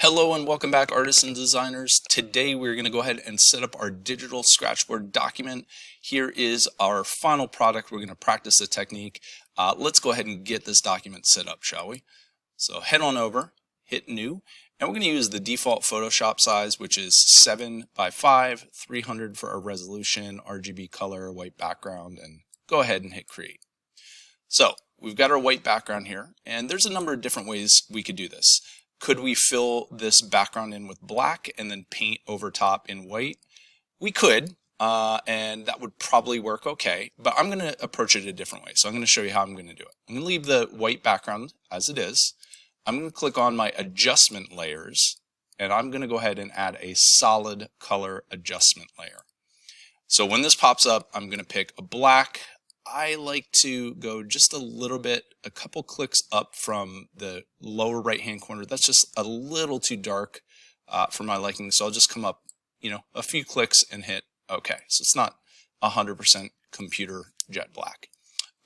Hello and welcome back, artists and designers. Today we're going to go ahead and set up our digital Scratchboard document. Here is our final product. We're going to practice the technique. Let's go ahead and get this document set up, shall we? So head on over, hit New, and we're going to use the default Photoshop size, which is 7 by 5, 300 for our resolution, RGB color, white background, and go ahead and hit Create. So we've got our white background here, and there's a number of different ways we could do this. Could we fill this background in with black and then paint over top in white? We could, and that would probably work okay, but I'm going to approach it a different way. So I'm going to show you how I'm going to do it. I'm going to leave the white background as it is. I'm going to click on my adjustment layers, and I'm going to go ahead and add a solid color adjustment layer. So when this pops up, I'm going to pick a black. I like to go just a little bit, a couple clicks up from the lower right hand corner. That's just a little too dark for my liking, so I'll just come up, a few clicks and hit OK. So it's not 100% computer jet black.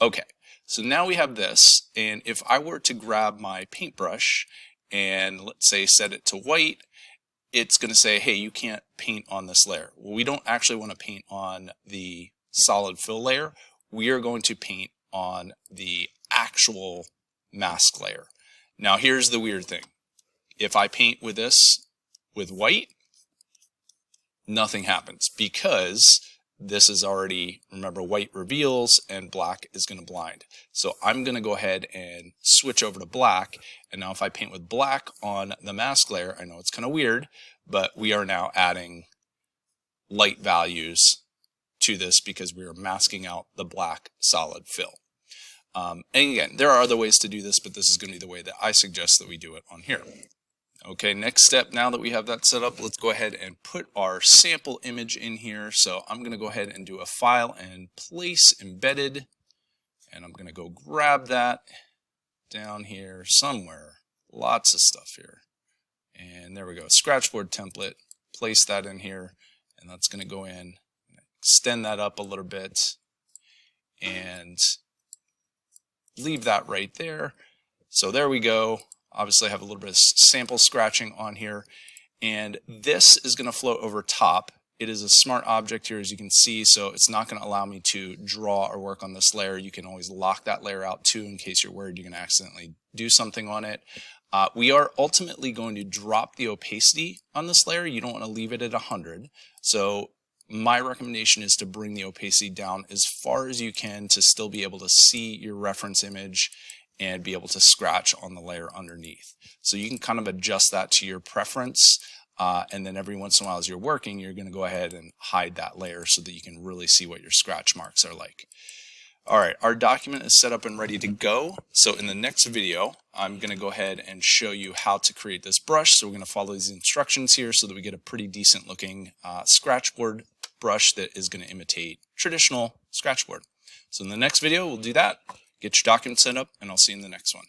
OK, so now we have this, and if I were to grab my paintbrush and let's say set it to white, it's going to say, hey, you can't paint on this layer. Well, we don't actually want to paint on the solid fill layer. We are going to paint on the actual mask layer. Now here's the weird thing. If I paint with this with white, nothing happens because this is already, remember, white reveals and black is going to blind. So I'm going to go ahead and switch over to black, and now if I paint with black on the mask layer, I know it's kind of weird, but we are now adding light values to this because we are masking out the black solid fill. And again, there are other ways to do this, but this is going to be the way that I suggest that we do it on here. Okay, next step, now that we have that set up, let's go ahead and put our sample image in here. So I'm going to go ahead and do a file and place embedded, and I'm going to go grab that down here somewhere. Lots of stuff here. And there we go, Scratchboard template, place that in here, and that's going to go in. Extend that up a little bit and leave that right there. So there we go. Obviously I have a little bit of sample scratching on here, and this is going to float over top. It is a smart object here, as you can see, so it's not going to allow me to draw or work on this layer. You can always lock that layer out too in case you're worried you're going to accidentally do something on it. We are ultimately going to drop the opacity on this layer. You don't want to leave it at 100. So my recommendation is to bring the opacity down as far as you can to still be able to see your reference image and be able to scratch on the layer underneath. So you can kind of adjust that to your preference, and then every once in a while as you're working, you're going to go ahead and hide that layer so that you can really see what your scratch marks are like. All right, our document is set up and ready to go. So in the next video, I'm going to go ahead and show you how to create this brush. So we're going to follow these instructions here so that we get a pretty decent looking Scratchboard brush that is going to imitate traditional Scratchboard. So in the next video, we'll do that, get your document set up, and I'll see you in the next one.